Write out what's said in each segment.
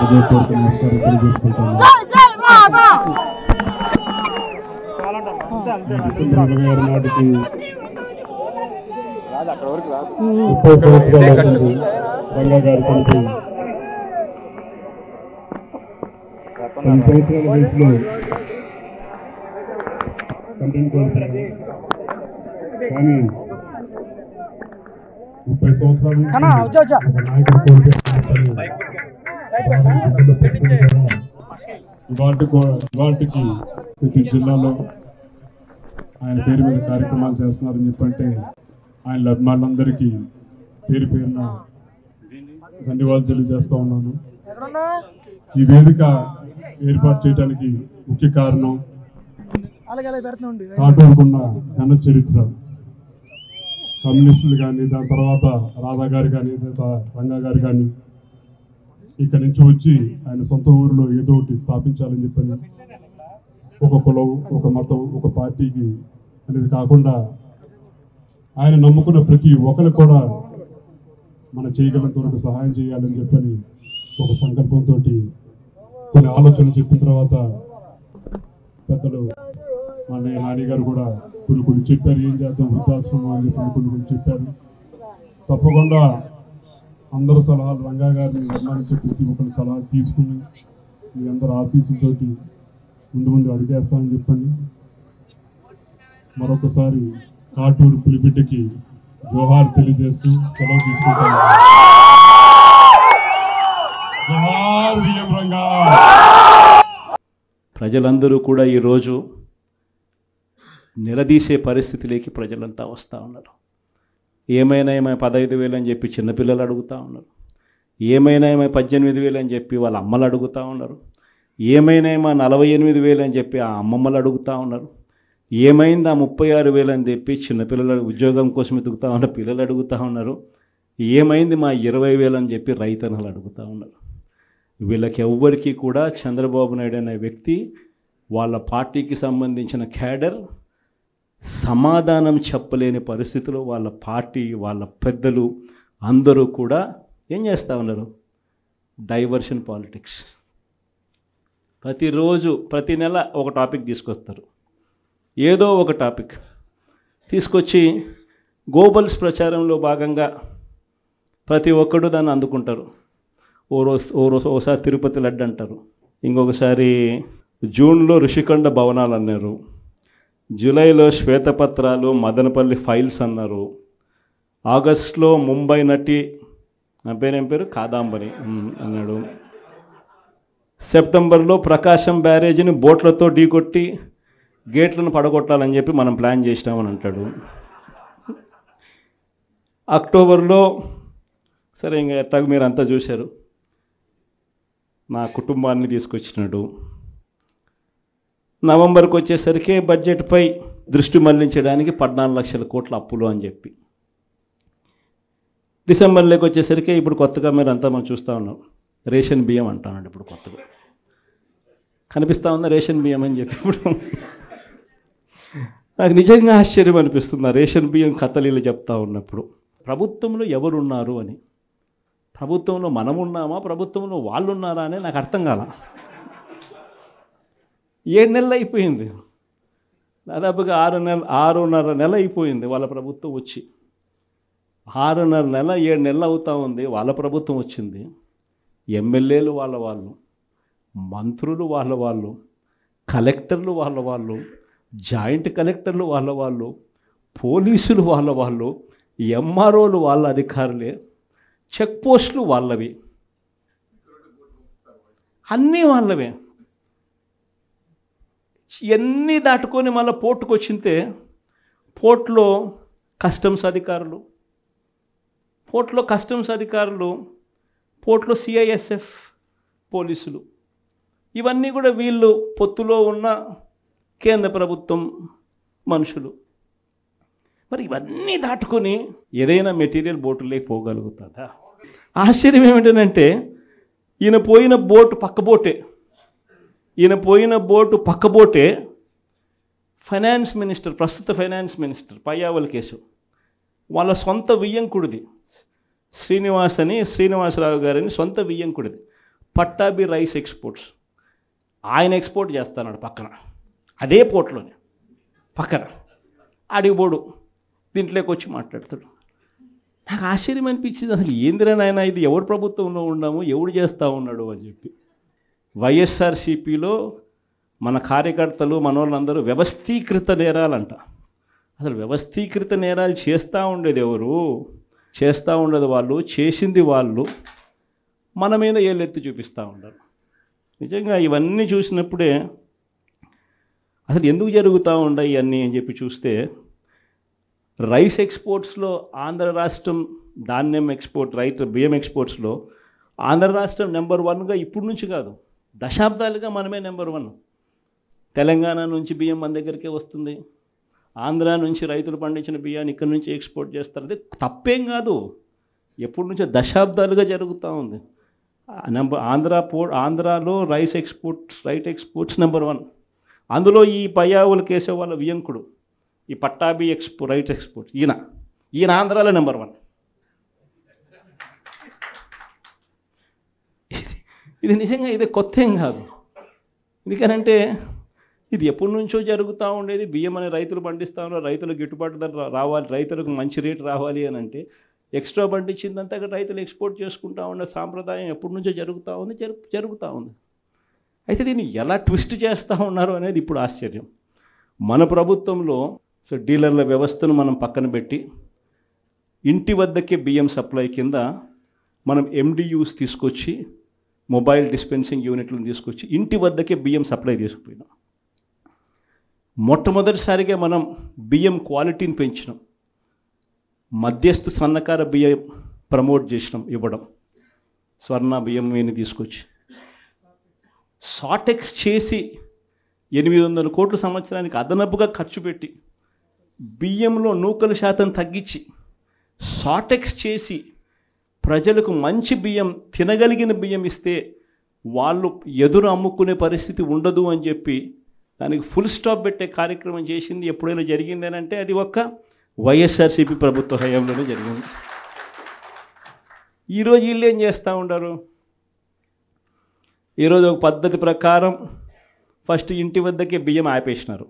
హృదయపూర్వక నమస్కారం తెలియజేసుకుంటాను. డిసెంబర్ 26 నాటికి 30 సంవత్సరాలు అవుతుంది రంగా గారి కొడుకు 10 సంవత్సరాల వయసులో తండ్రిని కోల్పోయారు. కానీ 30 సంవత్సరాల నాయకుడు కోల్పోయారు. ఇవాళకి ప్రతి జిల్లాలో ఆయన పేరు మీద కార్యక్రమాలు చేస్తున్నారని చెప్పంటే ఆయన అభిమానులందరికీ పేరు పేరున ధన్యవాదాలు తెలియజేస్తా ఉన్నాను. ఈ వేదిక ఏర్పాటు చేయడానికి ముఖ్య కారణం కాటూరుకున్న ఘన చరిత్ర. కమ్యూనిస్టులు కానీ, దాని తర్వాత రాధా గారు కానీ, రంగా గారు కానీ ఇక్కడి నుంచి వచ్చి ఆయన సొంత ఊరిలో ఏదో ఒకటి స్థాపించాలని చెప్పని ఒక కులం, ఒక మతం, ఒక పార్టీకి అనేది కాకుండా ఆయన నమ్ముకున్న ప్రతి ఒక్కరికి కూడా మన చేయగలంత వరకు సహాయం చేయాలని చెప్పని ఒక సంకల్పంతో కొన్ని ఆలోచనలు చెప్పిన తర్వాత పెద్దలు మా నాని గారు కూడా కొన్ని చెప్పారు. ఏం చేద్దాం వృద్ధాశ్రమం అని చెప్పి కొన్ని చెప్పారు. తప్పకుండా అందరు సలహాలు రంగా గారిని నిర్మాణించే ప్రతి ఒక్కరి సలహాలు తీసుకుని మీ అందరు ఆశీస్సులతోటి ముందు అడిగేస్తామని చెప్పండి. మరొకసారి కాటూరు పులిబిడ్డకి జోహార్ తెలియజేస్తూ సెలవు తీసుకుంటాను. జోహార్ విఎం రంగా. ప్రజలందరూ కూడా ఈరోజు నిలదీసే పరిస్థితిలోకి ప్రజలంతా వస్తూ ఉన్నారు. ఏమైనా 15,000 అని చెప్పి చిన్నపిల్లలు అడుగుతూ ఉన్నారు. ఏమైనా 18,000 అని చెప్పి వాళ్ళ అమ్మలు అడుగుతూ ఉన్నారు. ఏమైనా 48,000 అని చెప్పి ఆ అమ్మమ్మలు అడుగుతూ ఉన్నారు. ఏమైంది ఆ 36,000 అని చెప్పి చిన్నపిల్లలు ఉద్యోగం కోసం ఎదుగుతూ ఉన్న పిల్లలు అడుగుతూ ఉన్నారు. ఏమైంది మా 20,000 అని చెప్పి రైతన్నలు అడుగుతూ ఉన్నారు. వీళ్ళకి ఎవ్వరికీ కూడా చంద్రబాబు నాయుడు అనే వ్యక్తి, వాళ్ళ పార్టీకి సంబంధించిన క్యాడర్ సమాధానం చెప్పలేని పరిస్థితిలో వాళ్ళ పార్టీ, వాళ్ళ పెద్దలు అందరూ కూడా ఏం చేస్తూ ఉన్నారు? Diversion politics. ప్రతిరోజు ప్రతి నెల ఒక టాపిక్ తీసుకొస్తారు. ఏదో ఒక టాపిక్ తీసుకొచ్చి గోబల్స్ ప్రచారంలో భాగంగా ప్రతి ఒక్కడు దాన్ని అందుకుంటారు. ఓసారి తిరుపతి లడ్డు అంటారు, ఇంకొకసారి జూన్లో ఋషికొండ భవనాలు అన్నారు, జూలైలో శ్వేతపత్రాలు మదనపల్లి ఫైల్స్ అన్నారు, ఆగస్టులో ముంబై నటి నా పేరేం పేరు కాదాంబరి అన్నాడు, సెప్టెంబర్లో ప్రకాశం బ్యారేజీని బోట్లతో ఢీకొట్టి గేట్లను పడగొట్టాలని చెప్పి మనం ప్లాన్ చేసినామని అంటాడు. అక్టోబర్లో సరే ఇంకా ఎట్టాగ మీరు అంతా చూశారు, నా కుటుంబాన్ని తీసుకొచ్చినాడు. నవంబర్కి వచ్చేసరికి బడ్జెట్పై దృష్టి మళ్లించడానికి 14 లక్షల కోట్ల అప్పులు అని చెప్పి, డిసెంబర్లోకి వచ్చేసరికి ఇప్పుడు కొత్తగా మీరు అంతా మనం చూస్తూ ఉన్నాం రేషన్ బియ్యం అంటానండి. ఇప్పుడు కొత్తగా కనిపిస్తూ ఉందా రేషన్ బియ్యం అని చెప్పి. ఇప్పుడు నాకు నిజంగా ఆశ్చర్యం అనిపిస్తుంది ఆ రేషన్ బియ్యం కథలీలు చెప్తా ఉన్నప్పుడు. ప్రభుత్వంలో ఎవరున్నారు అని, ప్రభుత్వంలో మనం ఉన్నామా, ప్రభుత్వంలో వాళ్ళు ఉన్నారా అని నాకు అర్థం కాల. 7 నెలలు అయిపోయింది, దాదాపుగా 6.5 నెల అయిపోయింది వాళ్ళ ప్రభుత్వం వచ్చి. 6.5 నెల 7 నెలలు అవుతూ ఉంది వాళ్ళ ప్రభుత్వం వచ్చింది. ఎమ్మెల్యేలు వాళ్ళు, మంత్రులు వాళ్ళు, కలెక్టర్లు వాళ్ళు, జాయింట్ కలెక్టర్లు వాళ్ళు, పోలీసులు వాళ్ళు, ఎంఆర్ఓలు వాళ్ళ అధికారులే, చెక్ పోస్టులు వాళ్ళవి, అన్నీ వాళ్ళవే. ఇవన్నీ దాటుకొని మళ్ళీ పోర్టుకు వచ్చింతే పోర్టులో కస్టమ్స్ అధికారులు, పోర్టులో సిఐఎస్ఎఫ్ పోలీసులు, ఇవన్నీ కూడా వీళ్ళు పొత్తులో ఉన్న కేంద్ర ప్రభుత్వం మనుషులు. మరి ఇవన్నీ దాటుకొని ఏదైనా మెటీరియల్ బోటులోకి పోగలుగుతుందా? ఆశ్చర్యం ఏమిటంటే ఈయన పోయిన బోటు పక్క బోటే ఫైనాన్స్ మినిస్టర్, ప్రస్తుత ఫైనాన్స్ మినిస్టర్ పయ్యావుల కేశవ్, వాళ్ళ సొంత వియ్యంకుడిది శ్రీనివాసరావు గారిని సొంత వియ్యంకుడిది పట్టాభి రైస్ ఎక్స్పోర్ట్స్. ఆయన ఎక్స్పోర్ట్ చేస్తున్నాడు పక్కన, అదే పోర్ట్లోనే పక్కన. అడిగిపోడు దీంట్లోకి వచ్చి మాట్లాడతాడు. నాకు ఆశ్చర్యం అనిపించింది, అసలు ఏందిరా నాయన ఇది, ఎవరు ప్రభుత్వంలో ఉన్నాము, ఎవడు చేస్తూ ఉన్నాడు అని చెప్పి. వైఎస్ఆర్సీపీలో మన కార్యకర్తలు మనోళ్ళందరూ వ్యవస్థీకృత నేరాలంట. అసలు వ్యవస్థీకృత నేరాలు చేస్తూ ఉండేది ఎవరు? చేస్తూ ఉండేది వాళ్ళు, చేసింది వాళ్ళు, మన మీద ఏళ్ళెత్తి చూపిస్తూ ఉంటారు. నిజంగా ఇవన్నీ చూసినప్పుడే అసలు ఎందుకు జరుగుతూ ఉన్నాయి ఇవన్నీ అని చెప్పి చూస్తే, రైస్ ఎక్స్పోర్ట్స్లో ఆంధ్ర రాష్ట్రం, ధాన్యం ఎక్స్పోర్ట్, బియ్యం ఎక్స్పోర్ట్స్లో ఆంధ్ర రాష్ట్రం నెంబర్ 1గా ఇప్పుడు నుంచి కాదు, దశాబ్దాలుగా మనమే నెంబర్ 1. తెలంగాణ నుంచి బియ్యం మన దగ్గరికే వస్తుంది, ఆంధ్ర నుంచి రైతులు పండించిన బియ్యాన్ని ఇక్కడ నుంచి ఎక్స్పోర్ట్ చేస్తారు. అది తప్పేం కాదు, ఎప్పటి నుంచో దశాబ్దాలుగా జరుగుతూ ఉంది. ఆంధ్రాలో రైస్ ఎక్స్పోర్ట్స్ నెంబర్ 1. అందులో ఈ పయ్యావుల కేశవ్ వాళ్ళ వియంకుడు, ఈ పట్టాభి రైట్ ఎక్స్పోర్ట్, ఈయన ఆంధ్రాలో నెంబర్ 1. ఇది నిజంగా ఇది కొత్త ఏం కాదు. ఎందుకనంటే ఇది ఎప్పటి నుంచో జరుగుతూ ఉండేది. బియ్యం అని రైతులు పండిస్తూ ఉన్నారు, రైతులకు గిట్టుబాటు ధర రావాలి, రైతులకు మంచి రేటు రావాలి అని అంటే ఎక్స్ట్రా పండించిందంతా రైతులు ఎక్స్పోర్ట్ చేసుకుంటూ ఉండే సాంప్రదాయం ఎప్పటి నుంచో జరుగుతూ ఉంది. అయితే దీన్ని ఎలా ట్విస్ట్ చేస్తూ ఉన్నారు అనేది ఇప్పుడు ఆశ్చర్యం. మన ప్రభుత్వంలో డీలర్ల వ్యవస్థను మనం పక్కన పెట్టి ఇంటి వద్దకే బియ్యం సప్లై కింద మనం MDUs తీసుకొచ్చి, మొబైల్ డిస్పెన్సింగ్ యూనిట్లను తీసుకొచ్చి ఇంటి వద్దకే బియ్యం సప్లై తీసుకుపోయినాం. మొట్టమొదటిసారిగా మనం బియ్యం క్వాలిటీని పెంచినాం, మధ్యస్థు సన్నకార బియ్యం ప్రమోట్ చేసినాం, ఇవ్వడం, స్వర్ణ బియ్యం అని తీసుకొచ్చి షార్టెక్స్ చేసి 800 కోట్ల సంవత్సరానికి అదనపుగా ఖర్చు పెట్టి బియ్యంలో నూకల శాతం తగ్గించి షార్టెక్స్ చేసి ప్రజలకు మంచి బియ్యం, తినగలిగిన బియ్యం ఇస్తే వాళ్ళు ఎదురు అమ్ముకునే పరిస్థితి ఉండదు అని చెప్పి దానికి ఫుల్ స్టాప్ పెట్టే కార్యక్రమం చేసింది ఎప్పుడైనా జరిగిందేనంటే అది ఒక్క వైఎస్ఆర్సీపీ ప్రభుత్వ హయాంలోనే జరిగింది. ఈరోజు వీళ్ళు ఏం చేస్తూ ఉంటారు? ఈరోజు ఒక పద్ధతి ప్రకారం ఫస్ట్ ఇంటి వద్దకే బియ్యం ఆపేసినారు.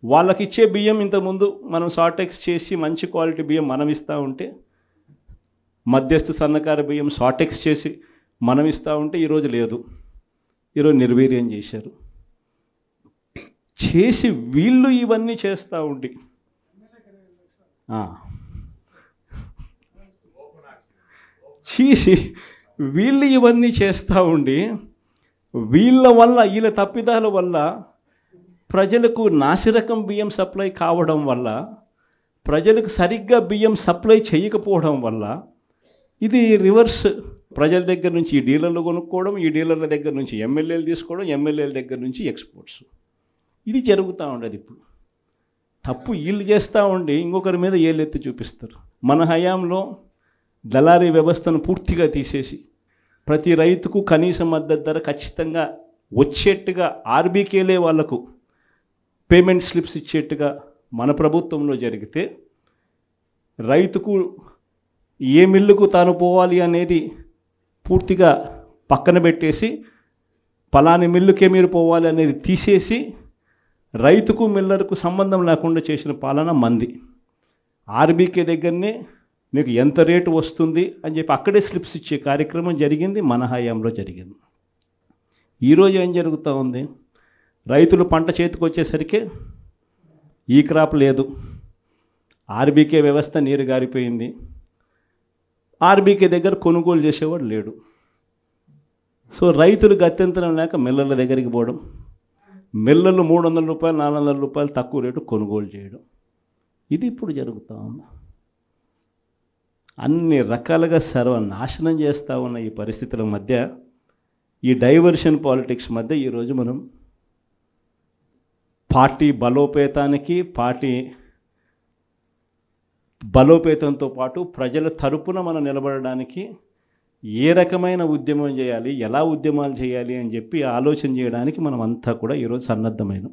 వాళ్ళకి ఇచ్చే బియ్యం ఇంతకుముందు మనం షార్టెక్స్ చేసి మంచి క్వాలిటీ బియ్యం మనం ఇస్తూ ఉంటే, మధ్యస్థ సన్నకార బియ్యం షార్టెక్స్ చేసి మనం ఇస్తూ ఉంటే ఈరోజు లేదు. ఈరోజు నిర్వీర్యం చేశారు. చేసి వీళ్ళు ఇవన్నీ చేస్తూ ఉండి వీళ్ళు ఇవన్నీ చేస్తూ ఉండి వీళ్ళ తప్పిదాల వల్ల ప్రజలకు నాసిరకం బియ్యం సప్లై కావడం వల్ల, ప్రజలకు సరిగ్గా బియ్యం సప్లై చేయకపోవడం వల్ల ఇది రివర్స్. ప్రజల దగ్గర నుంచి ఈ డీలర్లు కొనుక్కోవడం, ఈ డీలర్ల దగ్గర నుంచి ఎమ్మెల్యేలు తీసుకోవడం, ఎమ్మెల్యేల దగ్గర నుంచి ఎక్స్పోర్ట్స్, ఇది జరుగుతూ ఉండదు. ఇప్పుడు తప్పు వీళ్ళు చేస్తూ ఉండి ఇంకొకరి మీద ఏళ్ళెత్తి చూపిస్తారు. మన హయాంలో దళారీ వ్యవస్థను పూర్తిగా తీసేసి ప్రతి రైతుకు కనీస మద్దతు ధర ఖచ్చితంగా వచ్చేట్టుగా ఆర్బీకేలే వాళ్లకు పేమెంట్ స్లిప్స్ ఇచ్చేట్టుగా మన ప్రభుత్వంలో జరిగితే, రైతుకు ఏ మిల్లుకు తాను పోవాలి అనేది పూర్తిగా పక్కన పెట్టేసి పలాని మిల్లుకే మీరు పోవాలి అనేది తీసేసి రైతుకు మిల్లర్కు సంబంధం లేకుండా చేసిన పాలన మంది. ఆర్బీకే దగ్గరనే మీకు ఎంత రేటు వస్తుంది అని చెప్పి అక్కడే స్లిప్స్ ఇచ్చే కార్యక్రమం జరిగింది, మన హయాంలో జరిగింది. ఈరోజు ఏం జరుగుతూ ఉంది? రైతులు పంట చేతికి వచ్చేసరికి ఈ క్రాప్ లేదు, ఆర్బీకే వ్యవస్థ నీరు గారిపోయింది, ఆర్బీకే దగ్గర కొనుగోలు చేసేవాడు లేడు. సో రైతులు గత్యంతరం లేక మిల్లర్ల దగ్గరికి పోవడం, మిల్లర్లు 300 రూపాయలు 400 రూపాయలు తక్కువ రేటు కొనుగోలు చేయడం, ఇది ఇప్పుడు జరుగుతూ ఉంది. అన్ని రకాలుగా సర్వనాశనం చేస్తూ ఉన్న ఈ పరిస్థితుల మధ్య, ఈ డైవర్షన్ పాలిటిక్స్ మధ్య ఈరోజు మనం పార్టీ బలోపేతంతో పాటు ప్రజల తరపున మనం నిలబడడానికి ఏ రకమైన ఉద్యమం చేయాలి, ఎలా ఉద్యమాలు చేయాలి అని చెప్పి ఆలోచన చేయడానికి మనం అంతా కూడా ఈరోజు సన్నద్ధమైనాం.